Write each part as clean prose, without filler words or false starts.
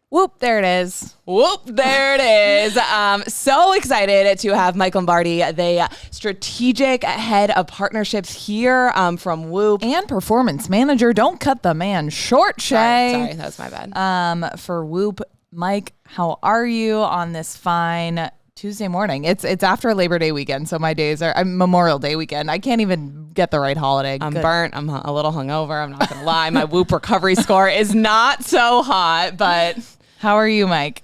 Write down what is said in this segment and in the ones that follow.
Whoop, there it is. Whoop, there it is. So excited to have Mike Lombardi, the strategic head of partnerships here from Whoop. And performance manager. Don't cut the man short, Shay. Sorry, that was my bad. For Whoop. Mike, how are you on this fine Tuesday morning? It's after Labor Day weekend, so my days are Memorial Day weekend. I can't even get the right holiday. I'm burnt. I'm a little hungover. I'm not going to lie. My Whoop recovery score is not so hot, but... How are you, Mike?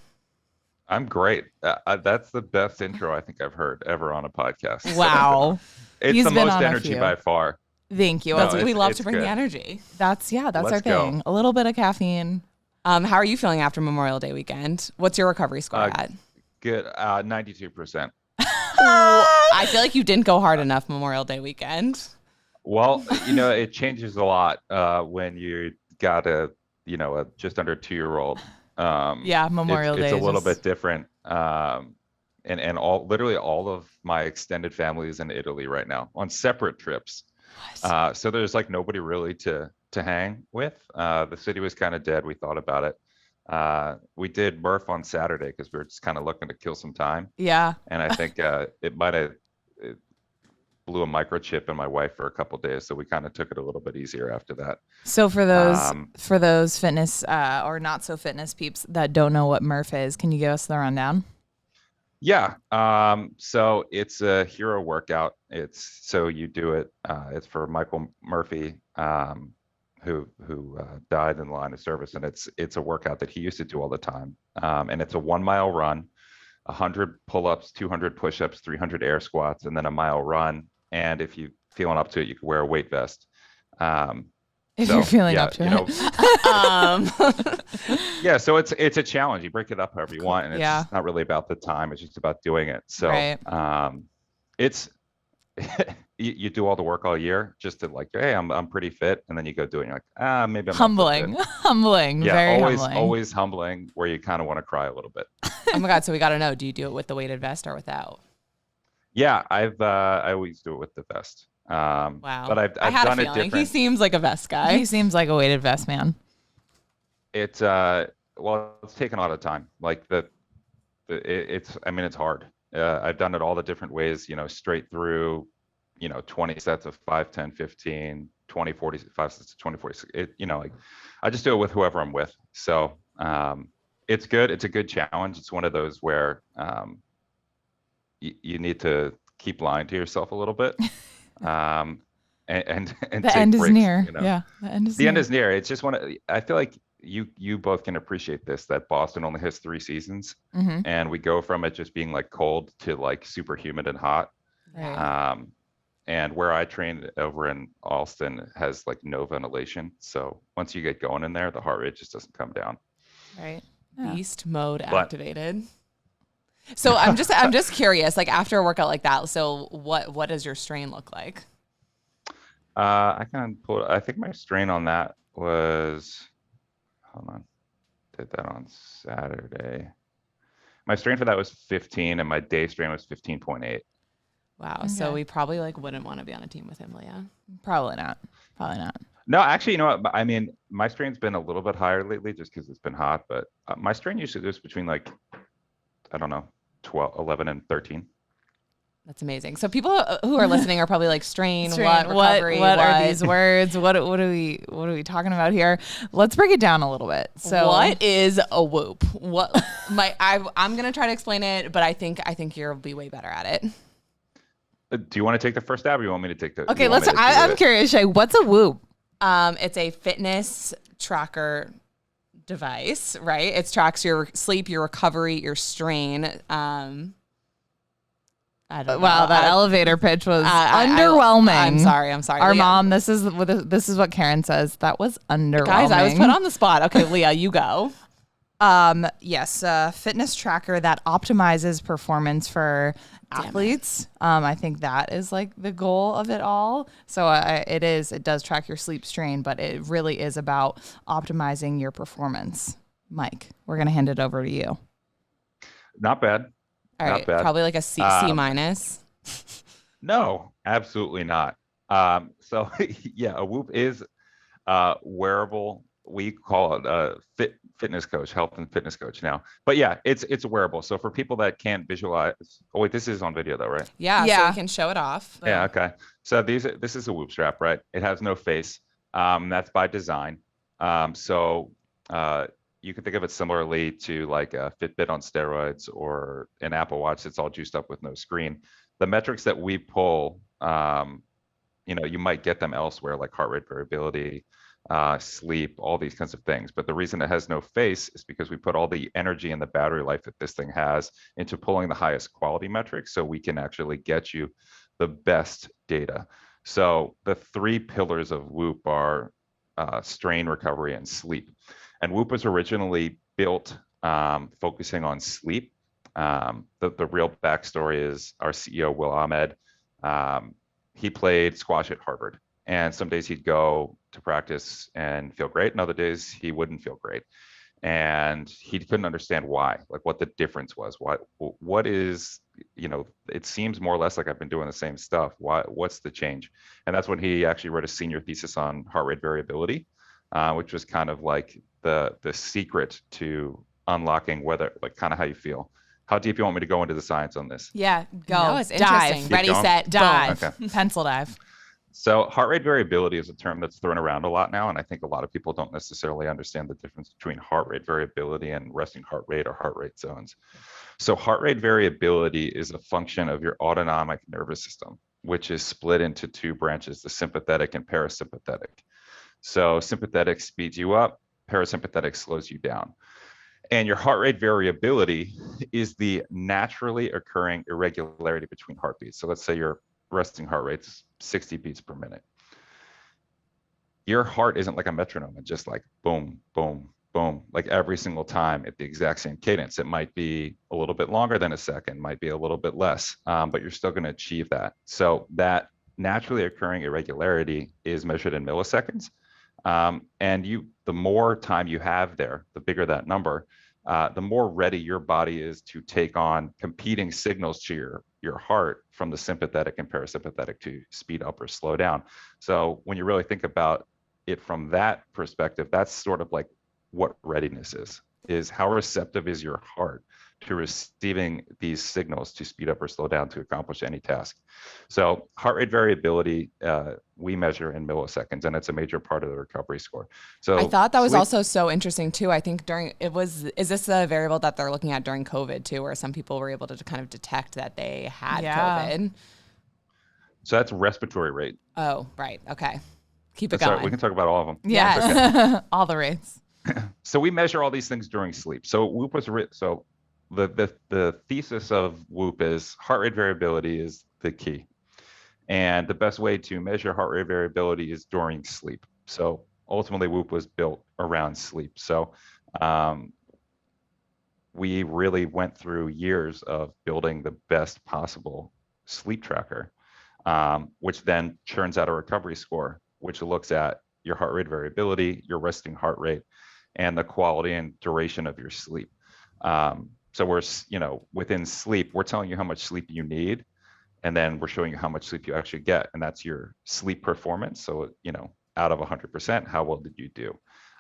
I'm great. That's the best intro I think I've heard ever on a podcast. Wow. It's the most energy by far. Thank you. We love to bring the energy. That's our thing. A little bit of caffeine. How are you feeling after Memorial Day weekend? What's your recovery score at? Good. 92%. I feel like you didn't go hard enough Memorial Day weekend. Well, it changes a lot when you got a just under 2-year-old. Memorial Day. It's a little bit different. And literally all of my extended family is in Italy right now on separate trips. So there's like nobody really to hang with. The city was kind of dead. We thought about it. We did Murph on Saturday because we were just kind of looking to kill some time. Yeah. And I think it blew a microchip in my wife for a couple of days, so we kind of took it a little bit easier after that. So for those fitness or not so fitness peeps that don't know what Murph is, can you give us the rundown? Yeah. So it's a hero workout. You do it. It's for Michael Murphy, who died in the line of service, and it's a workout that he used to do all the time. And it's a 1-mile run, 100 pull-ups, 200 push-ups, 300 air squats, and then a mile run. And if you're feeling up to it, you can wear a weight vest. You're feeling up to it. Yeah, so it's a challenge. You break it up however you want, and it's not really about the time. It's just about doing it. So it's you do all the work all year just to like, hey, I'm pretty fit, and then you go do it, and you're like, maybe I'm humbling. Yeah, very humbling. Always humbling, where you kind of want to cry a little bit. Oh my God! So we got to know: do you do it with the weighted vest or without? Yeah, I always do it with the vest. Wow. But I've done it different. He seems like a vest guy. He seems like a weighted vest man. It's taken a lot of time. Like it's hard. I've done it all the different ways, straight through, 20 sets of 5, 10, 15, 20, 40, 5 sets of 20, 40. I just do it with whoever I'm with. So it's good. It's a good challenge. It's one of those where you need to keep lying to yourself a little bit. And the end is near. Yeah, the end is near. It's just I feel like you both can appreciate this, that Boston only has 3 seasons, and we go from it just being like cold to like super humid and hot. Right. And where I trained over in Alston has like no ventilation, so once you get going in there, the heart rate just doesn't come down. Right. Beast mode activated. So I'm just curious, like after a workout like that, so what does your strain look like? I think my strain on that was, hold on, did that on Saturday. My strain for that was 15, and my day strain was 15.8. Wow. Okay. So we probably wouldn't want to be on a team with him, Leah. Probably not. No, actually, you know what? I mean, my strain's been a little bit higher lately just because it's been hot, but my strain usually goes between I don't know, 12, 11, and 13. That's amazing. So people who are listening are probably like strain what recovery, what are these words? What are we talking about here? Let's break it down a little bit. So what is a Whoop? I'm gonna try to explain it, but I think you'll be way better at it. Do you want to take the first stab, or you want me to take the? Okay, I'm curious, Shay. What's a Whoop? It's a fitness tracker device, right? It tracks your sleep, your recovery, your strain. I don't know. Wow, that elevator pitch was underwhelming. I'm sorry. Our Leah. mom, this is what Karen says. That was underwhelming. Guys, I was put on the spot. Okay, Leah, you go. Yes, fitness tracker that optimizes performance for athletes. I think that is like the goal of it all. So it does track your sleep strain, but it really is about optimizing your performance. Mike, we're going to hand it over to you. Not bad. All right, probably like a C minus. No, absolutely not. So yeah, a Whoop is wearable. We call it a fitness coach, health and fitness coach now. But yeah, it's a wearable. So for people that can't visualize, oh wait, this is on video though, right? Yeah, so Yeah. we can show it off. Yeah, okay. So this is a Whoop strap, right? It has no face. That's by design. So you can think of it similarly to like a Fitbit on steroids or an Apple Watch that's all juiced up with no screen. The metrics that we pull, you might get them elsewhere, like heart rate variability, sleep, all these kinds of things. But the reason it has no face is because we put all the energy and the battery life that this thing has into pulling the highest quality metrics so we can actually get you the best data. So the three pillars of Whoop are strain recovery and sleep. And Whoop was originally built focusing on sleep. The real backstory is our CEO, Will Ahmed. He played squash at Harvard. And some days he'd go to practice and feel great, and other days he wouldn't feel great. And he couldn't understand why, like what the difference was. What is, it seems more or less like I've been doing the same stuff. What's the change? And that's when he actually wrote a senior thesis on heart rate variability, which was kind of like the secret to unlocking like kind of how you feel. How deep you want me to go into the science on this? Yeah, go. No, it's dive. interesting. Ready, going? set, dive. Okay. Pencil dive. So heart rate variability is a term that's thrown around a lot now, and I think a lot of people don't necessarily understand the difference between heart rate variability and resting heart rate or heart rate zones. So heart rate variability is a function of your autonomic nervous system, which is split into two branches, the sympathetic and parasympathetic. So sympathetic speeds you up, parasympathetic slows you down. And your heart rate variability is the naturally occurring irregularity between heartbeats. So let's say your resting heart rate's 60 beats per minute. Your heart isn't like a metronome and just like boom, boom, boom, like every single time at the exact same cadence. It might be a little bit longer than a second, might be a little bit less, but you're still going to achieve that. So that naturally occurring irregularity is measured in milliseconds. And the more time you have there, the bigger that number, the more ready your body is to take on competing signals to your heart from the sympathetic and parasympathetic to speed up or slow down. So when you really think about it from that perspective, that's sort of like what readiness is how receptive is your heart to receiving these signals to speed up or slow down to accomplish any task. So heart rate variability, we measure in milliseconds, and it's a major part of the recovery score. So I thought that was also so interesting too. I think is this a variable that they're looking at during COVID too, where some people were able to kind of detect that they had COVID? So that's respiratory rate. Oh, right. Okay. Keep it Sorry, going. we can talk about all of them. Yes. All the rates. So we measure all these things during sleep. So Whoop was so the thesis of Whoop is heart rate variability is the key. And the best way to measure heart rate variability is during sleep. So ultimately Whoop was built around sleep. So we really went through years of building the best possible sleep tracker, which then churns out a recovery score, which looks at your heart rate variability, your resting heart rate, and the quality and duration of your sleep. So we're, within sleep, we're telling you how much sleep you need, and then we're showing you how much sleep you actually get, and that's your sleep performance. So, out of 100%, how well did you do?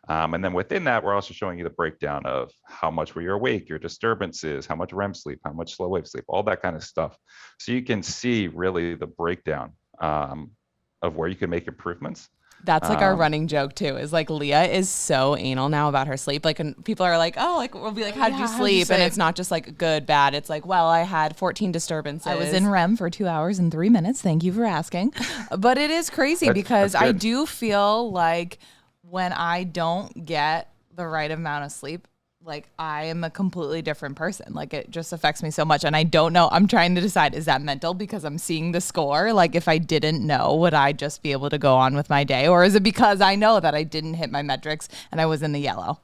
And then within that, we're also showing you the breakdown of how much were you awake, your disturbances, how much REM sleep, how much slow wave sleep, all that kind of stuff. So you can see really the breakdown of where you can make improvements. That's like our running joke too, is like Leah is so anal now about her sleep. Like, and people are like, oh, like we'll be like, how did you sleep? And it's not just like good, bad. It's like, well, I had 14 disturbances. I was in REM for 2 hours and 3 minutes. Thank you for asking. But it is crazy because I do feel like when I don't get the right amount of sleep, like I am a completely different person. Like it just affects me so much. And I don't know. I'm trying to decide, is that mental because I'm seeing the score? Like if I didn't know, would I just be able to go on with my day? Or is it because I know that I didn't hit my metrics and I was in the yellow?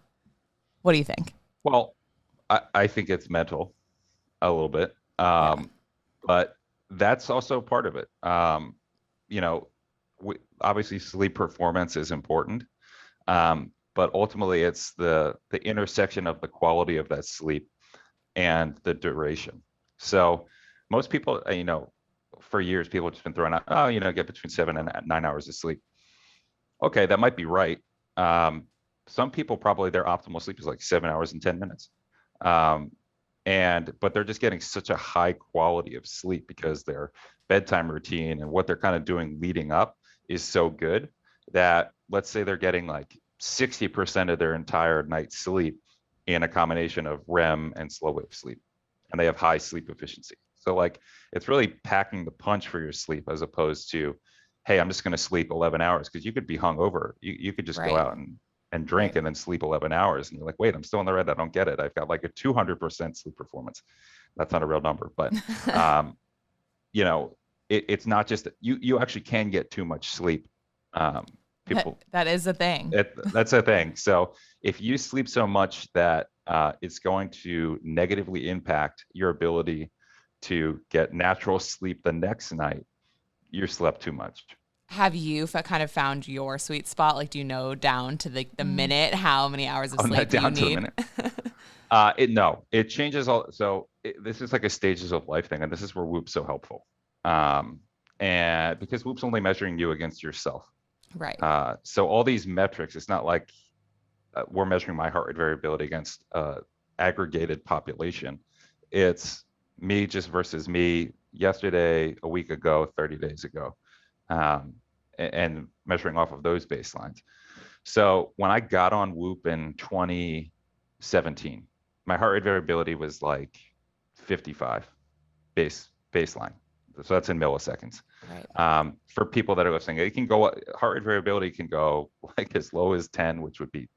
What do you think? Well, I think it's mental a little bit. But that's also part of it. Obviously sleep performance is important. But ultimately it's the intersection of the quality of that sleep and the duration. So most people, for years, people have just been throwing out, get between 7 and 9 hours of sleep. Okay, that might be right. some people probably their optimal sleep is like 7 hours and 10 minutes. Um, but they're just getting such a high quality of sleep because their bedtime routine and what they're kind of doing leading up is so good that let's say they're getting like 60% of their entire night's sleep in a combination of REM and slow wave sleep, and they have high sleep efficiency. So like it's really packing the punch for your sleep as opposed to, hey, I'm just going to sleep 11 hours because you could be hungover. You could just go Right. out and drink and then sleep 11 hours and you're like, wait, I'm still in the red. I don't get it. I've got like a 200% sleep performance. That's not a real number, but um, it's not just that you actually can get too much sleep. People That is a thing. That's a thing. So if you sleep so much that it's going to negatively impact your ability to get natural sleep the next night, you slept too much. Have you kind of found your sweet spot? Like, do you know down to the minute how many hours of Oh, sleep not down you to the need? minute. It changes all. So this is like a stages of life thing, and this is where Whoop's so helpful. And because Whoop's only measuring you against yourself. Right. So all these metrics, it's not like we're measuring my heart rate variability against aggregated population. It's me just versus me yesterday, a week ago, 30 days ago, and measuring off of those baselines. So when I got on Whoop in 2017, my heart rate variability was like 55 baseline. So that's in milliseconds. Right. For people that are listening, it can go, heart rate variability can go like as low as 10, which would be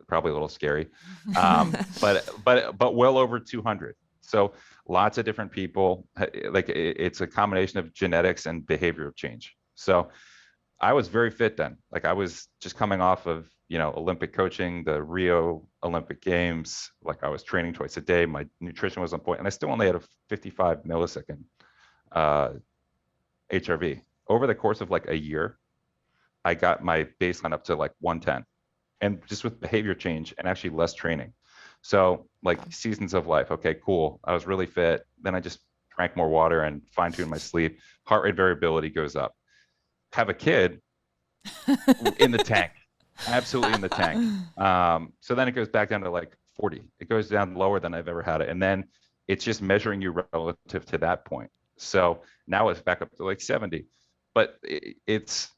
probably a little scary, but well over 200. So lots of different people, like it's a combination of genetics and behavioral change. So I was very fit then. Like I was just coming off of, Olympic coaching, the Rio Olympic Games. Like I was training twice a day. My nutrition was on point, and I still only had a 55 millisecond HRV. Over the course of like a year, I got my baseline up to like 110, and just with behavior change and actually less training. So like seasons of life. Okay, cool. I was really fit. Then I just drank more water and fine tuned my sleep. Heart rate variability goes up. Have a kid in the tank, absolutely in the tank. So then it goes back down to like 40. It goes down lower than I've ever had it. And then it's just measuring you relative to that point. So now it's back up to like 70. But it's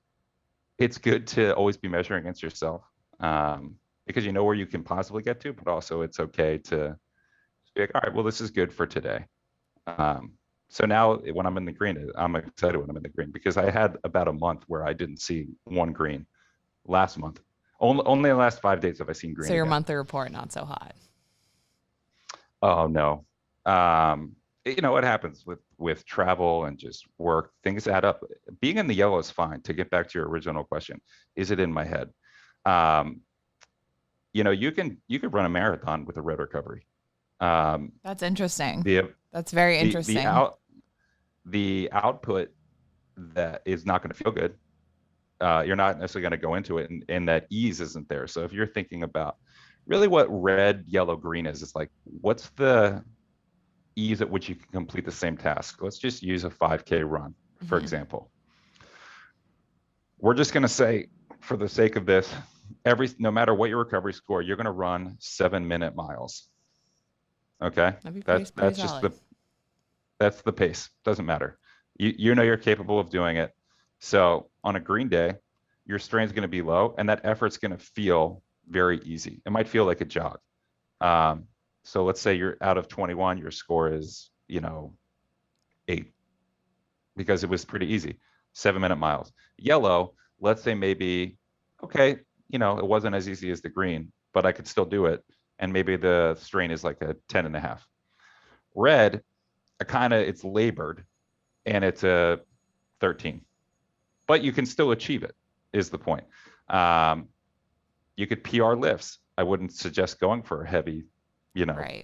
good to always be measuring against yourself, because you know where you can possibly get to, but also it's okay to be like, all right, well, this is good for today. So now when I'm in the green, I'm excited when I'm in the green because I had about a month where I didn't see one green last month. Only the last 5 days have I seen green. So your again. monthly report not so hot. Oh no. It happens with travel and just work. Things add up. Being in the yellow is fine. To get back to your original question, is it in my head? You can run a marathon with a red recovery. That's interesting. The That's very interesting. the output that is not going to feel good. You're not necessarily going to go into it, and that ease isn't there. So if you're thinking about really what red, yellow, green is, it's like, what's the ease at which you can complete the same task? Let's just use a 5K run, for example. We're just going to say, for the sake of this, no matter what your recovery score, you're going to run 7-minute miles. Okay, that's just that's the pace. Doesn't matter. You know you're capable of doing it. So on a green day, your strain is going to be low, and that effort's going to feel very easy. It might feel like a jog. So let's say you're out of 21, your score is 8, because it was pretty easy. 7-minute miles. Yellow, let's say maybe, okay, it wasn't as easy as the green, but I could still do it. And maybe the strain is like a 10.5. Red, it's labored, and it's a 13. But you can still achieve it, is the point. You could PR lifts. I wouldn't suggest going for heavy,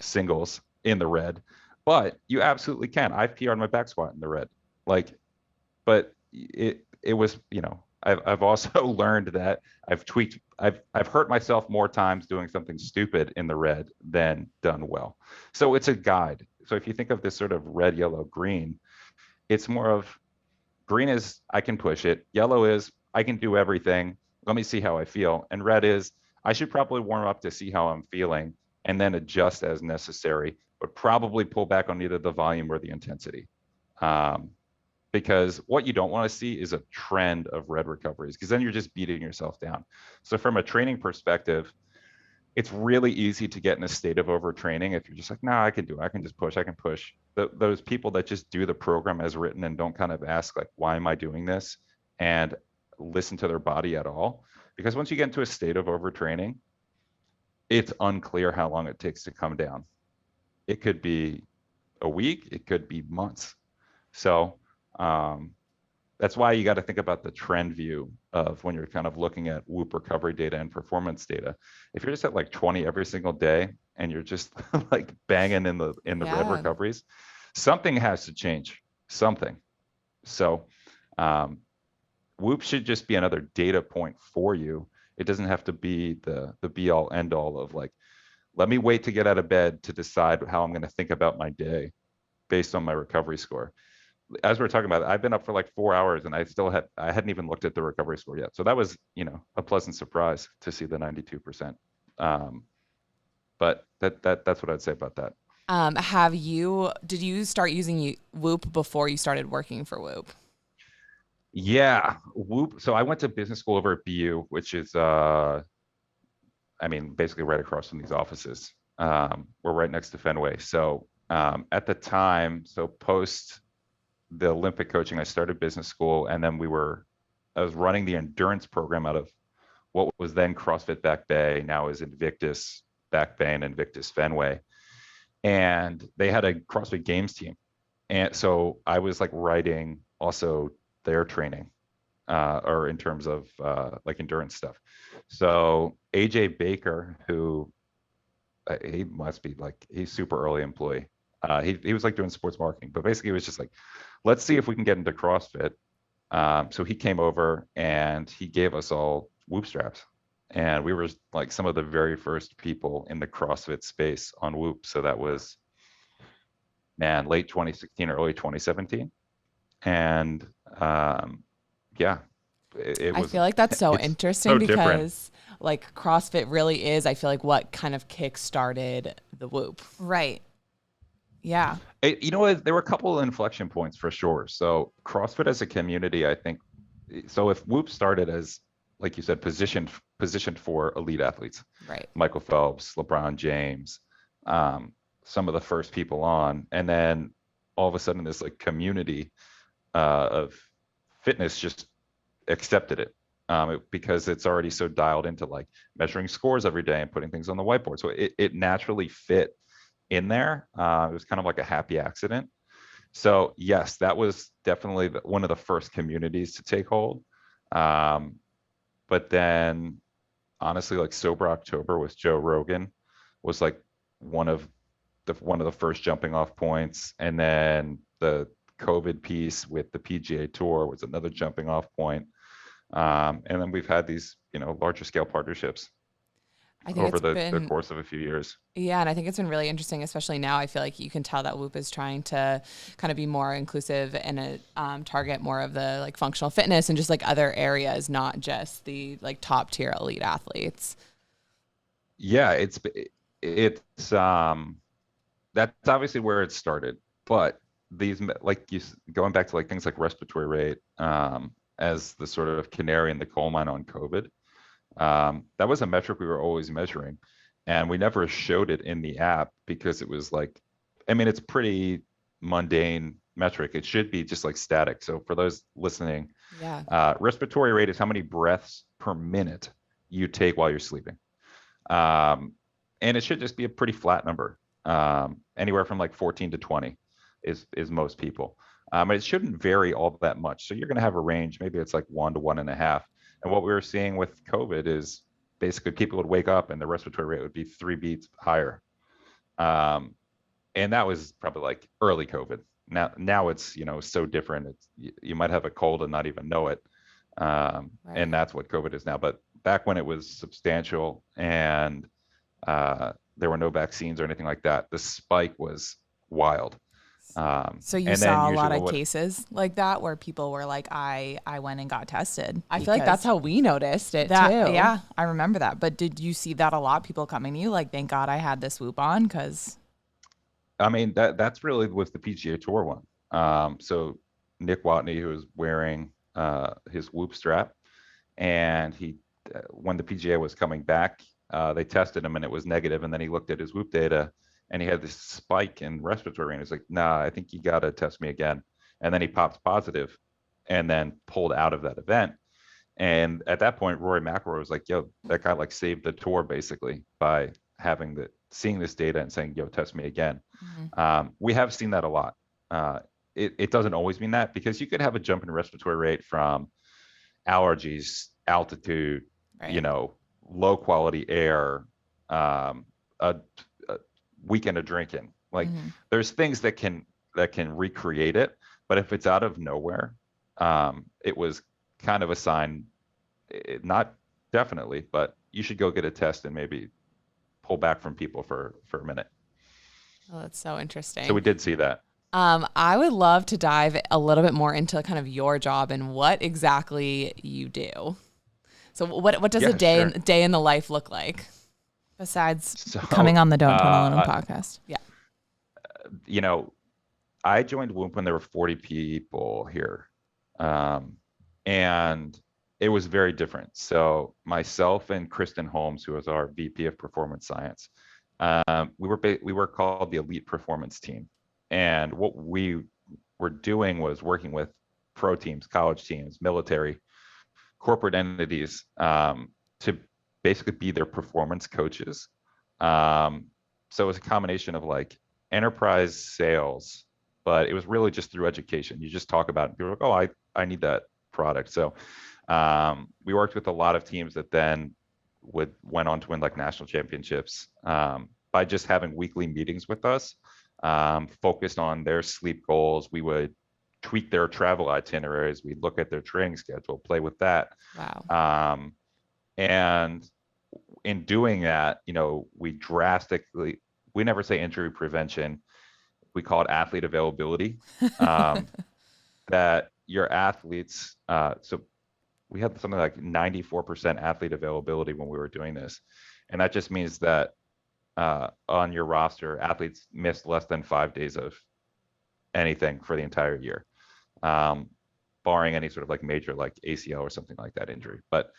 singles in the red, but you absolutely can. I've PR'd my back squat in the red. But it was, I've also learned that I've hurt myself more times doing something stupid in the red than done well. So it's a guide. So if you think of this sort of red, yellow, green, it's more of, green is I can push it. Yellow is I can do everything. Let me see how I feel. And red is I should probably warm up to see how I'm feeling and then adjust as necessary, but probably pull back on either the volume or the intensity. Um, because what you don't want to see is a trend of red recoveries, because then you're just beating yourself down. So from a training perspective, it's really easy to get in a state of overtraining if you're just like, no, I can do it. I can just push. I can push. Those people that just do the program as written and don't kind of ask like, why am I doing this? And listen to their body at all. Because once you get into a state of overtraining, it's unclear how long it takes to come down. It could be a week, it could be months. So um, that's why you got to think about the trend view of when you're kind of looking at Whoop recovery data and performance data. If you're just at like 20 every single day and you're just like banging in the red recoveries, something has to change. Something. So Whoop should just be another data point for you. It doesn't have to be the be all end all of like, let me wait to get out of bed to decide how I'm going to think about my day based on my recovery score. As we're talking about, I've been up for like 4 hours and I hadn't even looked at the recovery score yet. So that was, a pleasant surprise to see the 92%. But that's what I'd say about that. Did you start using Whoop before you started working for Whoop? Yeah, Whoop. So I went to business school over at BU, which is, basically right across from these offices. We're right next to Fenway. So at the time, so post the Olympic coaching, I started business school, and then I was running the endurance program out of what was then CrossFit Back Bay, now is Invictus Back Bay and Invictus Fenway. And they had a CrossFit Games team. And so I was like writing also their training, or in terms of like endurance stuff. So AJ Baker, who he must be like, he's super early employee. He was like doing sports marketing, but basically it was just like, let's see if we can get into CrossFit. So he came over and he gave us all Whoop straps. And we were like some of the very first people in the CrossFit space on Whoop. So that was, man, late 2016, early 2017. And yeah, it was. I feel like that's so interesting so because different. like CrossFit really is, I feel like, what kind of kick-started the Whoop. Right. Yeah. You know what? There were a couple of inflection points for sure. So CrossFit as a community, I think, so if Whoop started as, like you said, positioned for elite athletes, Right. Michael Phelps, LeBron James, some of the first people on, and then all of a sudden this like community of fitness just accepted it, because it's already so dialed into like measuring scores every day and putting things on the whiteboard. So it naturally fit in there. It was kind of like a happy accident. So yes, that was definitely one of the first communities to take hold. But then honestly, like Sober October with Joe Rogan was like one of the first jumping off points. And then the COVID piece with the PGA Tour was another jumping off point. And then we've had these, larger scale partnerships I think over it's the been, course of a few years. yeah, and I think it's been really interesting, especially now. I feel like you can tell that Whoop is trying to kind of be more inclusive and target more of the like functional fitness and just like other areas, not just the like top tier elite athletes. Yeah, it's that's obviously where it started, but these like going back to like things like respiratory rate, as the sort of canary in the coal mine on COVID. That was a metric we were always measuring, and we never showed it in the app because it was like, it's pretty mundane metric. It should be just like static. So for those listening, respiratory rate is how many breaths per minute you take while you're sleeping. And it should just be a pretty flat number. Anywhere from like 14 to 20 is most people. And it shouldn't vary all that much. So you're going to have a range. Maybe it's like 1 to 1.5. And what we were seeing with COVID is basically people would wake up and the respiratory rate would be 3 beats higher. And that was probably like early COVID. Now it's, so different. You might have a cold and not even know it. Right. And that's what COVID is now. But back when it was substantial and there were no vaccines or anything like that, the spike was wild. So you And then saw a usually lot of what, cases like that where people were like, I went and got tested. I feel like that's Because how we noticed it that, too. yeah, I remember that. But did you see that a lot? People coming to you like, thank God I had this Whoop on because, I mean, that's really was the PGA Tour one. So Nick Watney, who was wearing his Whoop strap, and he, when the PGA was coming back, they tested him and it was negative, and then he looked at his Whoop data and he had this spike in respiratory, and he's like, "Nah, I think you got to test me again." And then he popped positive, and then pulled out of that event. And at that point, Rory McIlroy was like, "Yo, that guy like saved the tour basically by having the seeing this data and saying, 'Yo, test me again.'" We have seen that a lot. Uh, it doesn't always mean that, because you could have a jump in respiratory rate from allergies, altitude, you right. know, low quality air, um, a, a weekend of drinking. Like there's things that can recreate it, but if it's out of nowhere, it was kind of a sign, not definitely, but you should go get a test and maybe pull back from people for a minute. Oh, that's so So interesting. we did see that. I would love to dive a little bit more into kind of your job and what exactly you do. So what does a Yeah, sure. day in the life look like? Besides coming So, on the Don't Tunnel Alone podcast. Yeah. you know, I joined Whoop when there were 40 people here. Um, and it was very different. So myself and Kristen Holmes, who was our VP of Performance Science, we were called the Elite Performance Team. And what we were doing was working with pro teams, college teams, military, corporate entities, to basically be their performance coaches. Um, so it was a combination of like enterprise sales, but it was really just through education. You just talk about it, and people are like, "Oh, I need that product." So we worked with a lot of teams that then went on to win like national championships, by just having weekly meetings with us, focused on their sleep goals. We would tweak their travel itineraries. We'd look at their training schedule, play with that. Wow. Um, and in doing that, we never say injury prevention. We call it athlete availability. Um, that your athletes, so we had something like 94% athlete availability when we were doing this. And that just means that on your roster, athletes missed less than 5 days of anything for the entire year, um, barring any sort of like major like ACL or something like that injury, but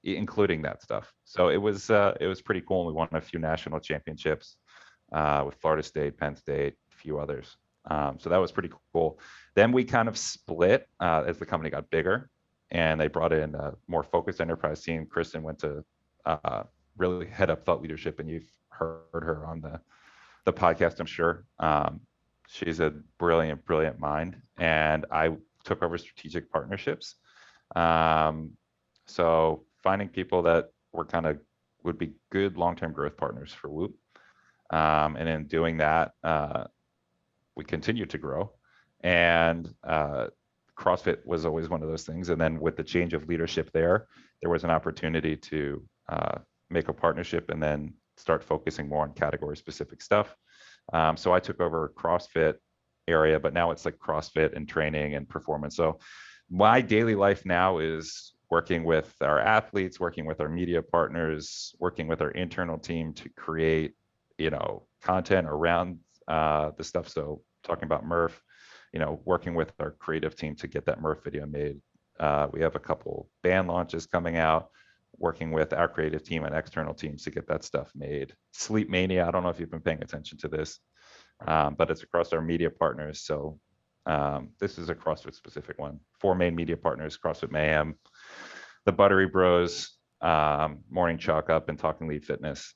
including that stuff. So it was pretty cool. And we won a few national championships with Florida State, Penn State, a few others. So that was pretty cool. Then we kind of split as the company got bigger, and they brought in a more focused enterprise team. Kristen went to really head up thought leadership, and you've heard her on the podcast, I'm sure. She's a brilliant, brilliant mind, and I took over strategic partnerships. Um, so finding people that were kind of would be good long-term growth partners for Whoop, and in doing that, we continued to grow, and CrossFit was always one of those things. And then with the change of leadership there was an opportunity to make a partnership and then start focusing more on category specific stuff. So I took over CrossFit area, but now it's like CrossFit and training and performance. So my daily life now is working with our athletes, working with our media partners, working with our internal team to create, content around the stuff. So talking about Murph, working with our creative team to get that Murph video made. We have a couple band launches coming out, working with our creative team and external teams to get that stuff made. Sleep Mania, I don't know if you've been paying attention to this, but it's across our media partners. So this is a CrossFit specific one. 4 main media partners: CrossFit Mayhem, the Buttery Bros, Morning Chalk Up, and Talking Lead Fitness.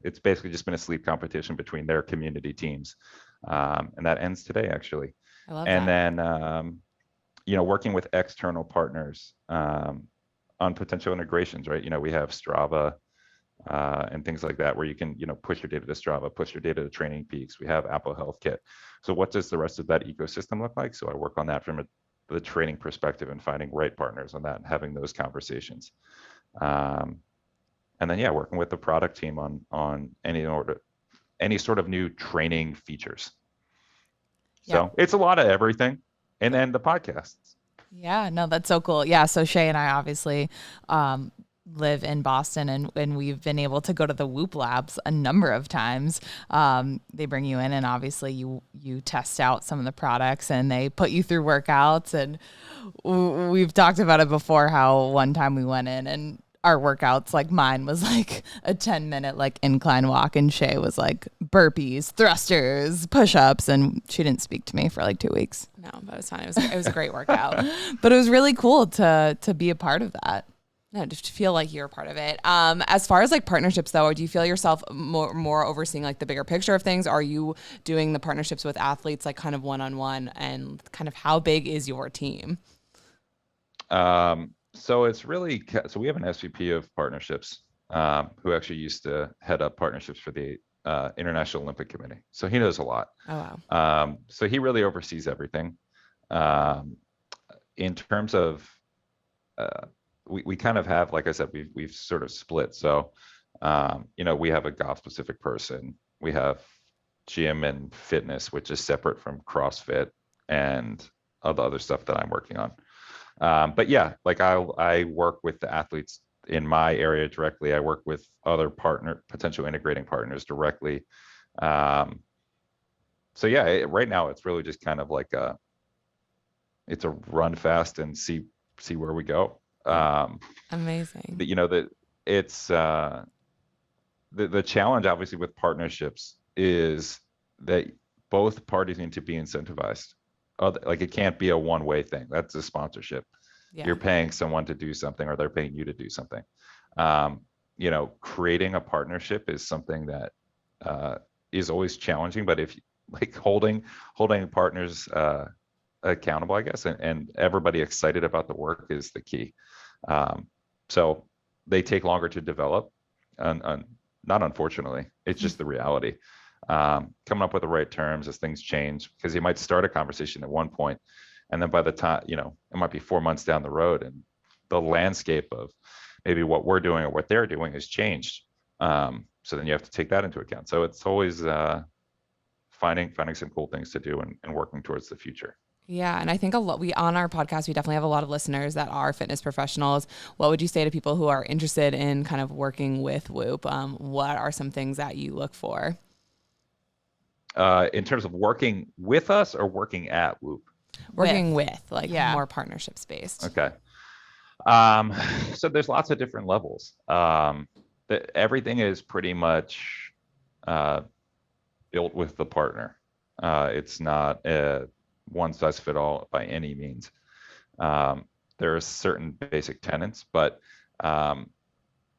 It's basically just been a sleep competition between their community teams. And that ends today, actually. I love And that. then, working with external partners on potential integrations, right? We have Strava and things like that, where you can, push your data to Strava, push your data to Training Peaks. We have Apple Health Kit. So what does the rest of that ecosystem look like? So I work on that from the training perspective and finding right partners on that and having those conversations. And then, yeah, working with the product team on any sort of new training features. Yeah. So it's a lot of everything. And then the podcasts. Yeah, no, that's so cool. Yeah, so Shay and I obviously live in Boston, and we've been able to go to the Whoop Labs a number of times. They bring you in, and obviously you test out some of the products, and they put you through workouts. And we've talked about it before, how one time we went in and our workouts, like mine was like a 10-minute like incline walk, and Shay was like burpees, thrusters, push-ups, and she didn't speak to me for like 2 weeks. No, but it was fun. It was a great workout. But it was really cool to be a part of that. No, just to feel like you're a part of it. As far as like partnerships though, do you feel yourself more overseeing like the bigger picture of things? Are you doing the partnerships with athletes like kind of one-on-one, and kind of how big is your team? So it's really, so we have an SVP of partnerships, who actually used to head up partnerships for the International Olympic Committee. So he knows a lot. Oh, wow. So he really oversees everything. Um, in terms of, we kind of have, like I said, we've sort of split. So, we have a golf specific person. We have gym and fitness, which is separate from CrossFit and all the other stuff that I'm working on. But yeah, like I work with the athletes in my area directly. I work with other potential integrating partners directly. So yeah, right now it's really just kind of like it's a run fast and see where we go. Amazing. That it's the challenge obviously with partnerships is that both parties need to be incentivized. Like it can't be a one-way thing. That's a sponsorship. Yeah. You're paying someone to do something, or they're paying you to do something. Creating a partnership is something that is always challenging. But if like holding partners accountable, I guess, and everybody excited about the work is the key. So they take longer to develop, not unfortunately, it's just the reality. Coming up with the right terms as things change, because you might start a conversation at one point, and then by the time, it might be 4 months down the road, and the landscape of maybe what we're doing or what they're doing has changed. So then you have to take that into account. So it's always finding some cool things to do and working towards the future. Yeah, and I think on our podcast, we definitely have a lot of listeners that are fitness professionals. What would you say to people who are interested in kind of working with Whoop? What are some things that you look for? In terms of working with us or working at Whoop? Working with more partnerships based. Okay. So there's lots of different levels. Everything is pretty much built with the partner. It's not a one size fit all by any means. There are certain basic tenets, but like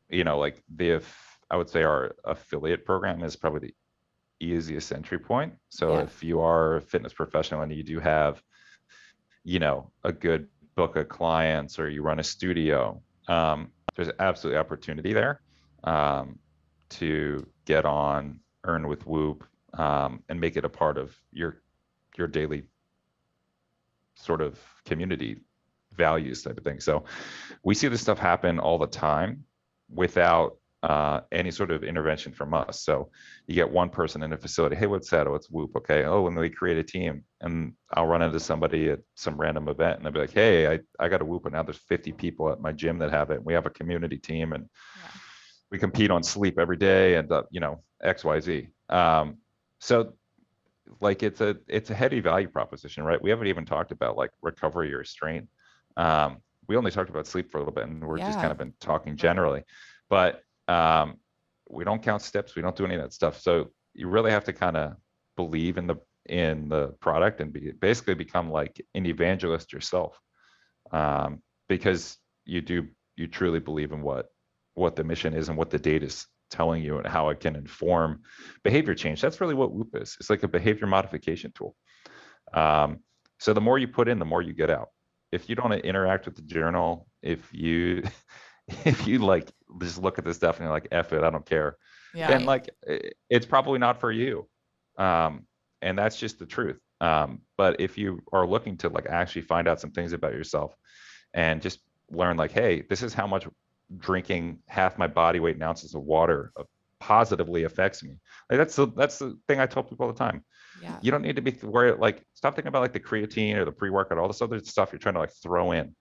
I would say our affiliate program is probably the easiest entry point. So if you are a fitness professional and you do have, a good book of clients, or you run a studio, there's absolutely opportunity there to get on, earn with Whoop, and make it a part of your daily sort of community values type of thing. So we see this stuff happen all the time without any sort of intervention from us. So you get one person in a facility, hey, what's that? Oh, it's Whoop. Okay. Oh, and then we create a team, and I'll run into somebody at some random event, and they'll be like, hey, I got a Whoop, and now there's 50 people at my gym that have it. And we have a community team, and we compete on sleep every day, and X, Y, Z. So like it's a heavy value proposition, right? We haven't even talked about like recovery or strength. We only talked about sleep for a little bit, and we're just kind of been talking generally, but we don't count steps. We don't do any of that stuff. So you really have to kind of believe in the product and basically become like an evangelist yourself, because you truly believe in what the mission is and what the data is telling you and how it can inform behavior change. That's really what Whoop is. It's like a behavior modification tool. So the more you put in, the more you get out. If you don't interact with the journal, if you like just look at this stuff and you're like, F it, I don't care, then like it's probably not for you. And that's just the truth. But if you are looking to like actually find out some things about yourself and just learn like, hey, this is how much drinking half my body weight in ounces of water positively affects me. Like that's the thing I tell people all the time. Yeah. You don't need to be worried. Like, stop thinking about like the creatine or the pre-workout, all this other stuff you're trying to like throw in.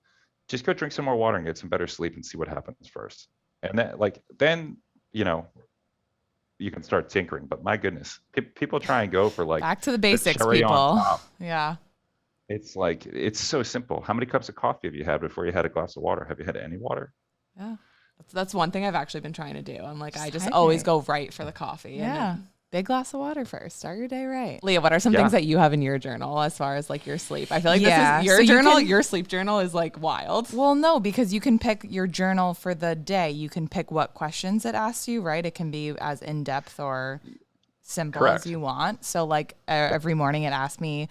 Just go drink some more water and get some better sleep and see what happens first. And then you know you can start tinkering. But my goodness, people try and go for like Back to the the basics, cherry on people. top. Yeah. It's like, it's so simple. How many cups of coffee have you had before you had a glass of water? Have you had any water? Yeah. That's one thing I've actually been trying to do. I'm like, I just always hydrate. go right for the coffee. Yeah. Big glass of water first. Start your day right. Leah, what are some Yeah. things that you have in your journal as far as like your sleep? I feel like Yeah, this is your so you journal. can- Your sleep journal is like wild. Well, no, because you can pick your journal for the day. You can pick what questions it asks you, right? It can be as in depth or simple Correct. as you want. So, like every morning, it asks me,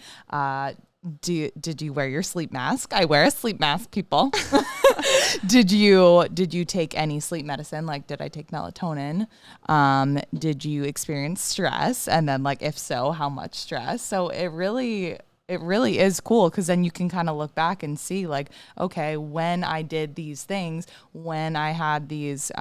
did you wear your sleep mask? I wear a sleep mask, people. Did you take any sleep medicine? Like, did I take melatonin? Did you experience stress? And then, like, if so, how much stress? So it really is cool, because then you can kind of look back and see, like, okay, when I did these things, when I had these,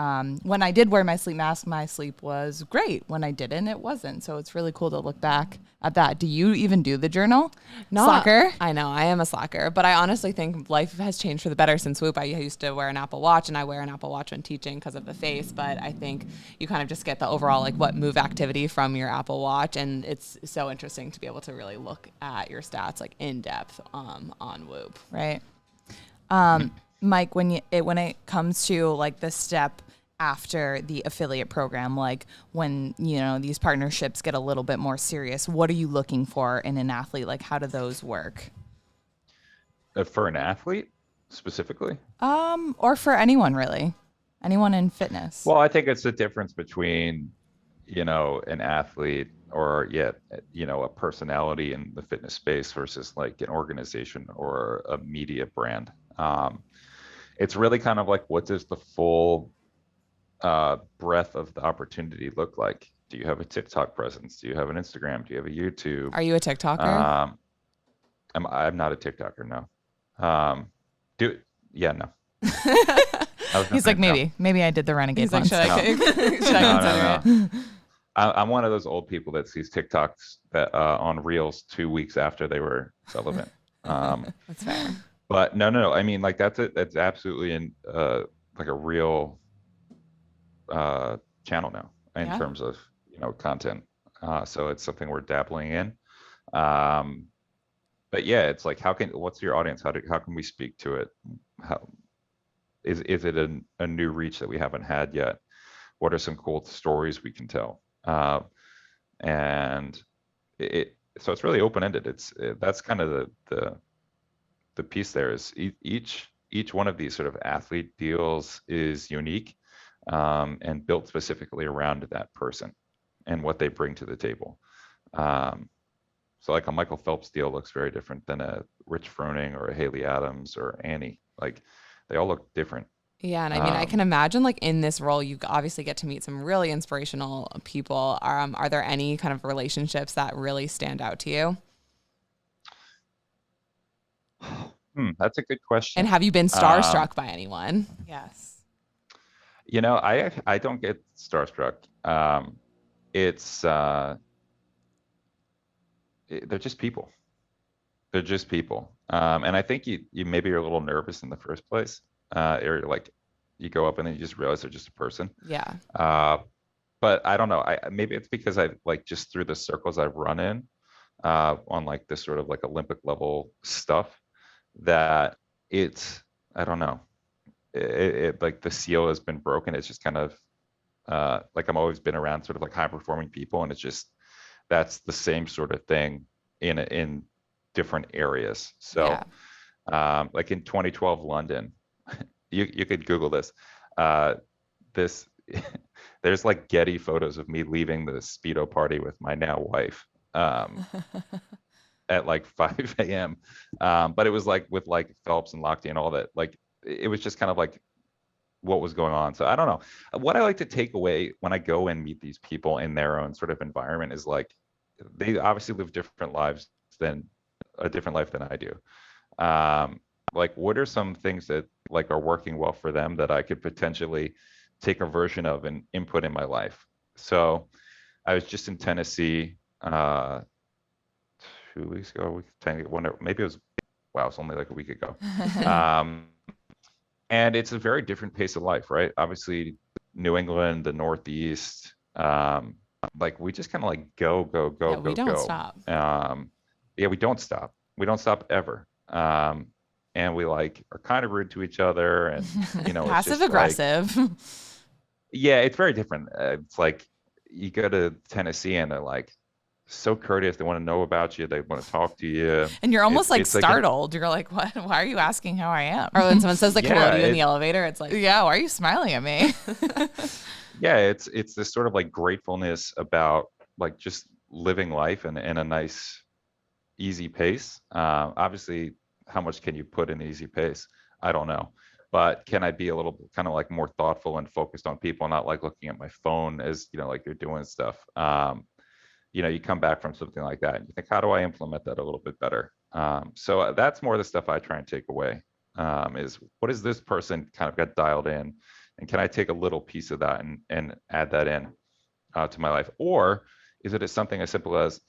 when I did wear my sleep mask, my sleep was great. When I didn't, it wasn't. So it's really cool to look back at that. Do you even do the journal? Slacker? I know I am a slacker, but I honestly think life has changed for the better since Whoop. I used to wear an Apple Watch, and I wear an Apple Watch when teaching because of the face. But I think you kind of just get the overall like what move activity from your Apple Watch, and it's so interesting to be able to really look at your stats like in depth on Whoop. Right. Mike, when it comes to like the step after the affiliate program, like when, these partnerships get a little bit more serious, what are you looking for in an athlete? Like, how do those work? For an athlete specifically? Or for anyone really, anyone in fitness. Well, I think it's the difference between, an athlete or yet, a personality in the fitness space versus like an organization or a media brand. It's really kind of like, what does the full breadth of the opportunity look like? Do you have a TikTok presence? Do you have an Instagram? Do you have a YouTube? Are you a TikToker? I'm not a TikToker, no. Yeah, no. I was gonna He's say like, no. maybe I did the renegade He's like, once. should I No. should I consider No. it? I'm one of those old people that sees TikToks that on Reels 2 weeks after they were relevant. That's fair. But no. I mean, like, that's absolutely like a real channel now in Yeah. terms of content. So it's something we're dabbling in. But yeah, it's like, what's your audience? How can we speak to it? How is it a new reach that we haven't had yet? What are some cool stories we can tell? And so it's really open-ended. That's kind of the piece there is each one of these sort of athlete deals is unique, and built specifically around that person and what they bring to the table. So like a Michael Phelps deal looks very different than a Rich Froning or a Haley Adams or Annie. Like, they all look different. Yeah, and I mean, I can imagine like in this role, you obviously get to meet some really inspirational people. Are there any kind of relationships that really stand out to you? That's a good question. And have you been starstruck by anyone? Yes. I don't get starstruck. It's they're just people. They're just people. And I think you maybe are a little nervous in the first place. Or like, you go up and then you just realize they're just a person. Yeah. But I don't know. Maybe it's because I like, just through the circles I've run in on like this sort of like Olympic level stuff, that I don't know. It like the seal has been broken. It's just kind of like, I'm always been around sort of like high performing people, and it's just, that's the same sort of thing in different areas. So like in 2012 London, you could Google this. This there's like Getty photos of me leaving the Speedo party with my now wife at like 5 a.m. But it was like with like Phelps and Lochte and all that. Like, it was just kind of like what was going on. So I don't know. What I like to take away when I go and meet these people in their own sort of environment is like, they obviously live different lives than a different life than I do. Like, what are some things that like are working well for them that I could potentially take a version of and input in my life? So I was just in Tennessee 2 weeks ago, maybe it was, wow, it's only like a week ago. Um, and it's a very different pace of life, right? Obviously, New England, the Northeast, like we just kind of like go, go, go, Yeah, we go, don't go. stop. Yeah, we don't stop. We don't stop ever. And we like are kind of rude to each other, and it's Passive just like, aggressive. yeah, it's very different. It's like you go to Tennessee and they're like so courteous. They want to know about you. They want to talk to you. And you're almost like It's like an, startled. You're like, what? Why are you asking how I am? Or when someone says like hello yeah, to you in the elevator, it's like, Yeah, why are you smiling at me? yeah, it's this sort of like gratefulness about like just living life in a nice, easy pace. Obviously, how much can you put in easy pace? I don't know. But can I be a little kind of like more thoughtful and focused on people, not like looking at my phone as, like you're doing stuff. You come back from something like that and you think, how do I implement that a little bit better? So that's more the stuff I try and take away, is what is this person kind of got dialed in, and can I take a little piece of that and add that in to my life? Or is it as something as simple as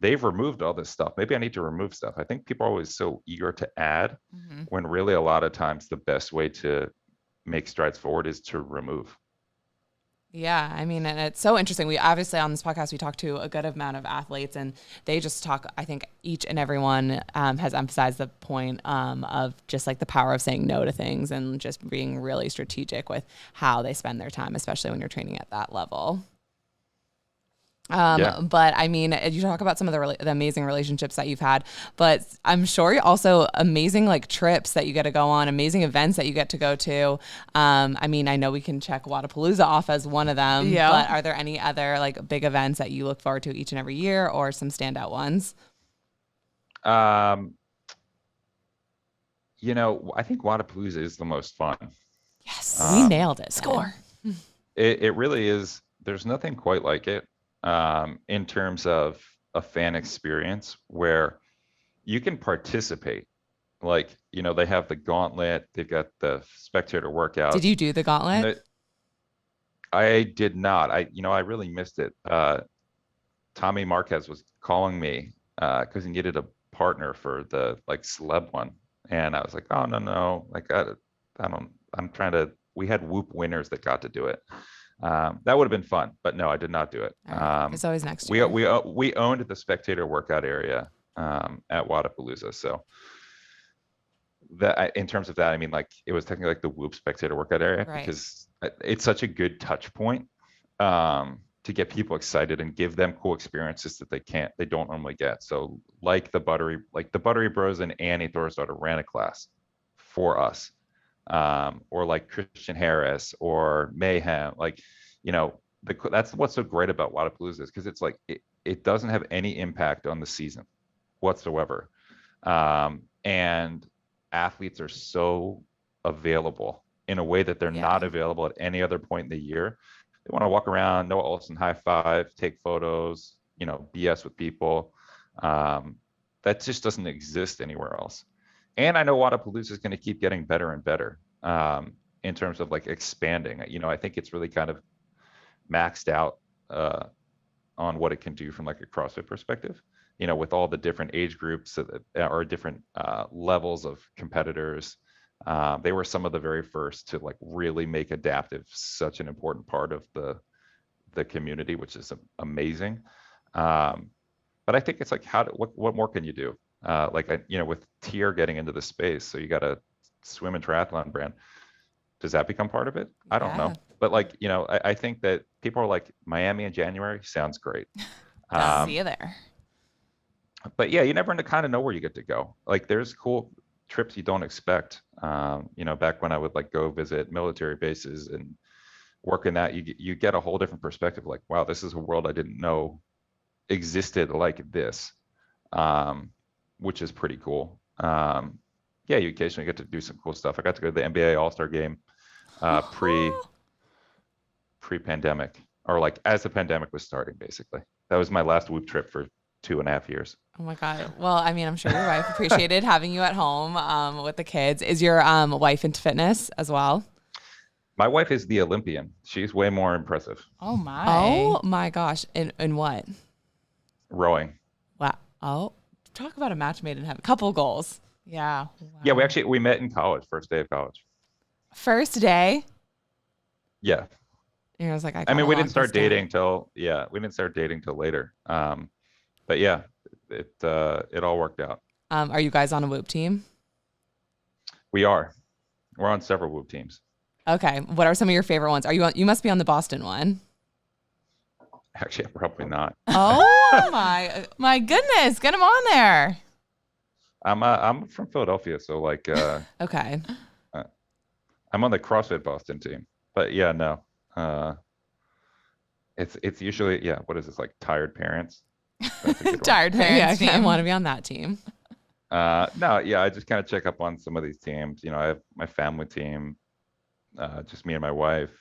they've removed all this stuff? Maybe I need to remove stuff. I think people are always so eager to add, when really a lot of times the best way to make strides forward is to remove. yeah, I mean, and it's so interesting. We obviously on this podcast, we talk to a good amount of athletes and they just talk, I think each and everyone has emphasized the point of just like the power of saying no to things and just being really strategic with how they spend their time, especially when you're training at that level. Yeah. But I mean, you talk about some of the amazing relationships that you've had, but I'm sure you also amazing like trips that you get to go on, amazing events that you get to go to. I mean, I know we can check Wadapalooza off as one of them, Yeah. but are there any other like big events that you look forward to each and every year, or some standout ones? Um, I think Wadapalooza is the most fun. Yes, we nailed it. Score. It really is. There's nothing quite like it, in terms of a fan experience where you can participate. Like, they have the gauntlet, they've got the spectator Did workouts. you do the And gauntlet? I did not. I really missed it. Tommy Marquez was calling me because he needed a partner for the like celeb one, and I was like, oh, no, no, like I don't. I'm trying to. We had Whoop winners that got to do it. That would have been fun, but no, I did not do it. All right. It's always next We year. we owned the spectator workout area at Wadapalooza, so that in terms of that, I mean, like it was technically like the Whoop spectator workout area Right. because it's such a good touch point, to get people excited and give them cool experiences that they don't normally get. So like the Buttery Bros and Annie Thorsdottir ran a class for us, or like Christian Harris or Mayhem, like that's what's so great about Wadapalooza, is because it's like it doesn't have any impact on the season whatsoever, and athletes are so available in a way that they're Yeah. not available at any other point in the year. They want to walk around, Noah Olson high five, take photos, BS with people. That just doesn't exist anywhere else. And I know Wadapalooza is going to keep getting better and better, in terms of like expanding. I think it's really kind of maxed out on what it can do from like a CrossFit perspective. With all the different age groups or different levels of competitors. They were some of the very first to like really make adaptive such an important part of the community, which is amazing. But I think it's like, what more can you do? With Tier getting into the space, so you got a swim and triathlon brand. Does that become part of it? I don't know. Yeah. But like, I think that people are like, Miami in January sounds great. See you there. But yeah, you never kind of know where you get to go. Like there's cool trips you don't expect. Back when I would like go visit military bases and work in that, you get a whole different perspective. Like, wow, this is a world I didn't know existed like this, which is pretty cool. Yeah, you occasionally get to do some cool stuff. I got to go to the NBA All-Star game pre-pandemic, or like as the pandemic was starting, basically. That was my last Whoop trip for 2.5 years. Oh my God. Well, I mean, I'm sure your wife appreciated having you at home with the kids. Is your wife into fitness as well? My wife is the Olympian. She's way more impressive. Oh my. Oh my gosh. In what? Rowing. Wow. Oh, talk about a match made in heaven. Couple goals. Yeah. Yeah, Wow. we met in college, first day of college. First day. Yeah. And I was like, I I gotta mean, we lock didn't this start down. dating till yeah, we didn't start dating till later. But yeah, it all worked out. Are you guys on a Whoop team? We are. We're on several Whoop teams. Okay. What are some of your favorite ones? Are you on, you must be on the Boston one. Actually, probably not. Oh my goodness. Get him on there. I'm from Philadelphia, so like Okay. uh, I'm on the CrossFit Boston team. But yeah, no. Uh it's usually yeah, what is this like tired parents? That's a good one. Tired Yeah, parents I team. want to be on that team. No, yeah, I just kind of check up on some of these teams. You know, I have my family team, just me and my wife.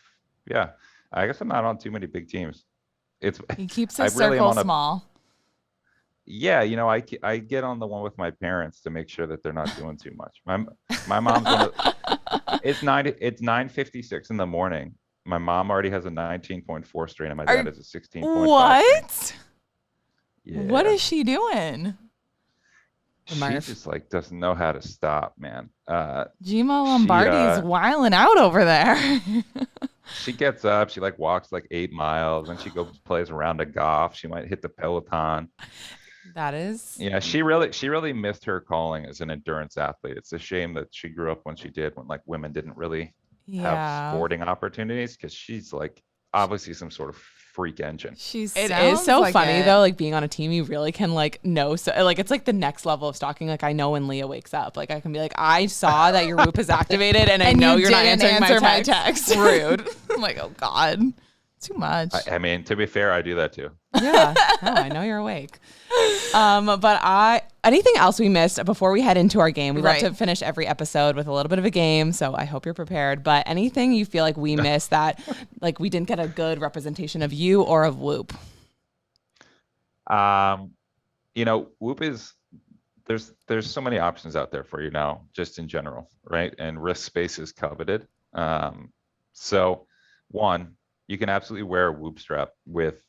Yeah, I guess I'm not on too many big teams. It's He keeps I his really am circle on a small. yeah, you know, I get on the one with my parents to make sure that they're not doing too much. My mom's one of it's 9:56 in the morning. My mom already has a 19.4 strain and my dad Are has a 16.5 strain. what? What Yeah. is she doing? She Murph. just like doesn't know how to stop, man. Gima She Lombardi's wilding out over there. she gets up, she like walks like 8 miles, then she goes plays a round of golf. She might hit the Peloton. That is. Yeah, she really missed her calling as an endurance athlete. It's a shame that she grew up when she did, when like women didn't really have Yeah. sporting opportunities, because she's like obviously some sort of freak engine. She It is sounds so like funny it. though, like being on a team, you really can like know. So like it's like the next level of stalking. Like I know when Leah wakes up, like I can be like, I saw that your Whoop is activated, and I And know you you're not didn't answering answer my my text. text. Rude. I'm like, oh God. Too much. I mean, to be fair, I do that too. Yeah. No, I know you're awake. But anything else we missed before we head into our game? We love Right. to finish every episode with a little bit of a game, so I hope you're prepared. But anything you feel like we missed that like we didn't get a good representation of you or of Whoop? You know, Whoop is there's so many options out there for you now, just in general, right? And wrist space is coveted. So one, you can absolutely wear a Whoop strap with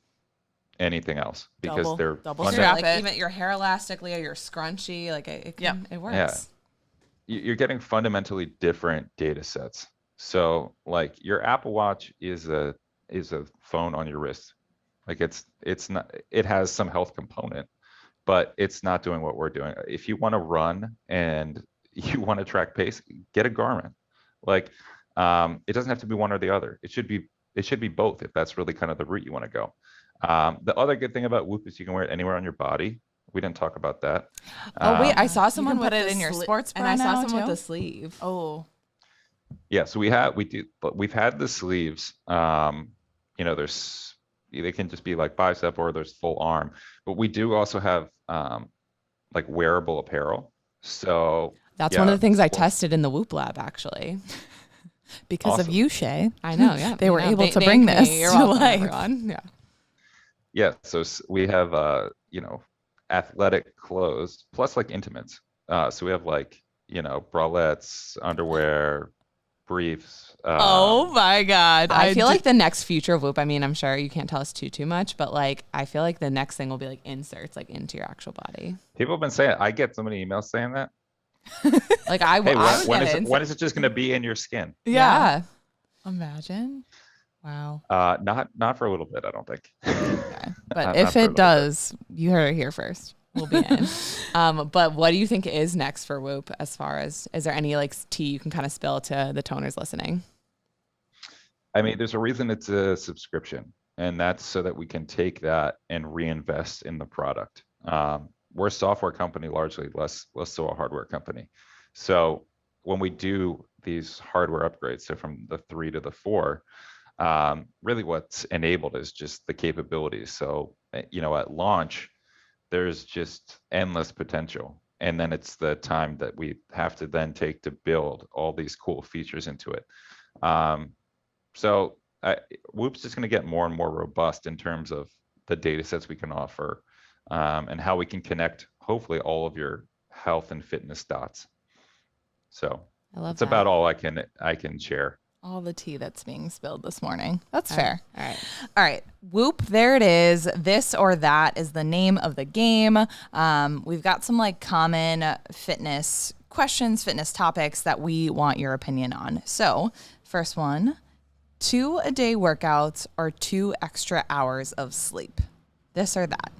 anything else because they're double funda- strap Like it. even your hair elastically or your scrunchy, like it works. Yeah. You're getting fundamentally different data sets. So like your Apple Watch is a phone on your wrist. Like it's not, it has some health component, but it's not doing what we're doing. If you want to run and you want to track pace, get a Garmin. Like it doesn't have to be one or the other. It should be both if that's really kind of the route you want to go. The other good thing about Whoop is you can wear it anywhere on your body. We didn't talk about that. Oh wait, I saw You someone can put with it the in your sli- sports and bra I saw now, someone too? with the sleeve. Oh. Yeah, so we've had the sleeves. You know, they can just be like bicep or there's full arm, but we do also have like wearable apparel. So That's one of yeah, the things I sport- tested in the Whoop lab, actually. Because of Awesome. you, Shay. I know, yeah. They were you know, able to thank bring me. this You're to welcome, life. everyone. Yeah. Yeah, so we have you know, athletic clothes plus like intimates. So we have like, you know, bralettes, underwear, briefs. Oh my God. I feel like the next future of Whoop, I mean, I'm sure you can't tell us too much, but like I feel like the next thing will be like inserts like into your actual body. People have been saying, I get so many emails saying that. Like I Hey, would when get is it. it, when is it just going to be in your skin? Yeah. Imagine. Wow. Not for a little bit, I don't think. Okay. But Not if for a little it bit. does, you heard it here first. We'll be in. But what do you think is next for Whoop as far as, is there any like tea you can kind of spill to the toners listening? I mean, there's a reason it's a subscription, and that's so that we can take that and reinvest in the product. We're a software company largely, less so a hardware company. So when we do these hardware upgrades, so from the 3 to the 4, really what's enabled is just the capabilities. So, you know, at launch, there's just endless potential. And then it's the time that we have to then take to build all these cool features into it. So Whoop's just going to get more and more robust in terms of the data sets we can offer, and how we can connect, hopefully, all of your health and fitness dots. So I love that's that. about all I can share. All the tea that's being spilled this morning. That's fair. All right. All right. Whoop, there it is. This or that is the name of the game. We've got some like common fitness questions, fitness topics that we want your opinion on. So first one, 2-a-day workouts or 2 extra hours of sleep. This or that.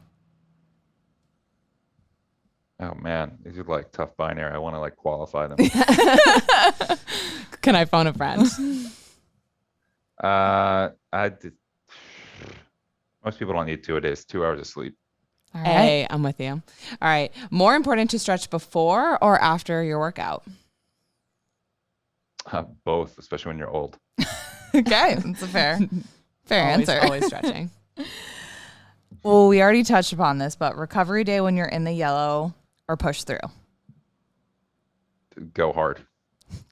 Oh man, these are like tough binary. I want to like qualify them. Can I phone a friend? I did. Most people don't need 2 a day. It's 2 hours of sleep. All right. Hey, I'm with you. All right. More important to stretch before or after your workout? Both, especially when you're old. Okay, that's a fair answer. Always stretching. Well, we already touched upon this, but recovery day when you're in the yellow or push through. Go hard.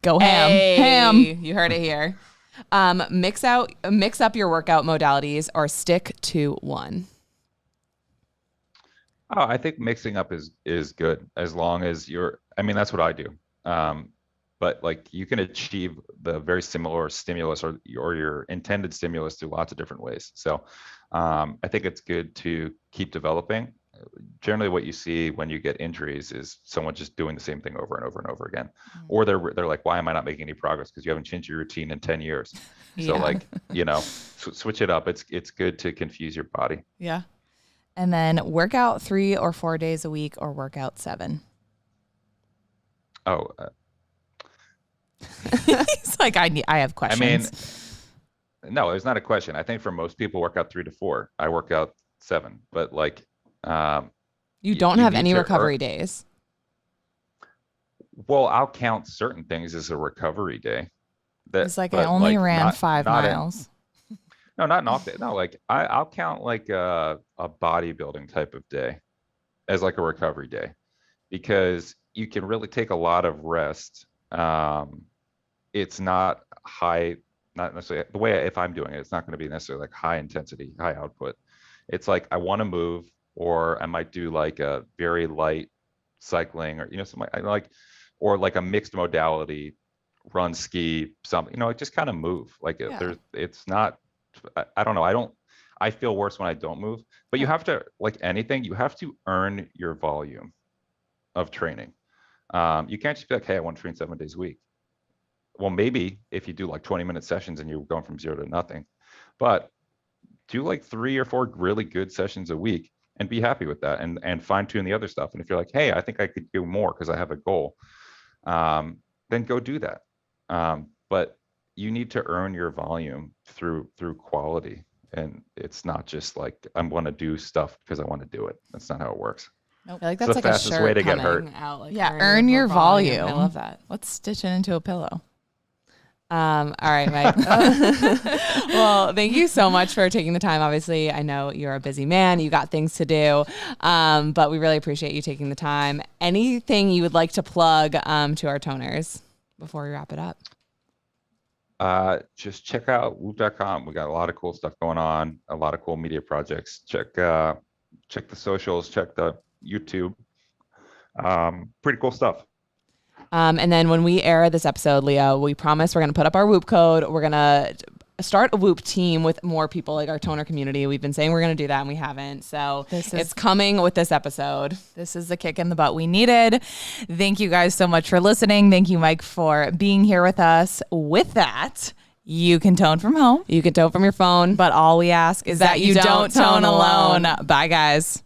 Go ham. Hey, Ham. you heard it here. Mix up your workout modalities or stick to one. Oh, I think mixing up is good as long as that's what I do. But like you can achieve the very similar stimulus or your intended stimulus through lots of different ways. So I think it's good to keep developing. Generally what you see when you get injuries is someone just doing the same thing over and over and over again. Or they're like, why am I not making any progress? Because you haven't changed your routine in 10 years. So switch it up. It's good to confuse your body. Yeah. And then workout 3 or 4 days a week or workout 7. Oh, He's like, I have questions. I mean, no, it's not a question. I think for most people work out 3 to 4. I work out 7, but like, you don't have any recovery days. Well, I'll count certain things as a recovery day. It's like I only ran 5 miles. No, not an off day. No, like I'll count like a bodybuilding type of day as like a recovery day because you can really take a lot of rest. It's not necessarily the way if I'm doing it, it's not going to be necessarily like high intensity, high output. It's like I want to move, or I might do like a very light cycling, or something or like a mixed modality, run, ski, something. Like just kind of move. Like it's not. I don't know. I feel worse when I don't move. But you have to, like anything, you have to earn your volume of training. You can't just be like, hey, I want to train 7 days a week. Well, maybe if you do like 20-minute sessions and you're going from 0 to nothing, but do like 3 or 4 really good sessions a week and be happy with that and fine tune the other stuff. And if you're like, hey, I think I could do more because I have a goal, then go do that. But you need to earn your volume through quality. And it's not just like, I'm going to do stuff because I want to do it. That's not how it works. Nope. I feel like that's like fastest a shirt way to get hurt. Out, like earn your volume. I love that. Let's stitch it into a pillow. All right, Mike. Well, thank you so much for taking the time. Obviously, I know you're a busy man. You got things to do, but we really appreciate you taking the time. Anything you would like to plug to our toners before we wrap it up? Just check out whoop.com. We got a lot of cool stuff going on, a lot of cool media projects. Check the socials, check the YouTube. Pretty cool stuff. And then when we air this episode, Leo, we promise we're going to put up our Whoop code. We're going to start a Whoop team with more people, like our toner community. We've been saying we're going to do that and we haven't. So it's coming with this episode. This is the kick in the butt we needed. Thank you guys so much for listening. Thank you, Mike, for being here with us. With that, you can tone from home. You can tone from your phone. But all we ask is that you don't tone alone. Bye, guys.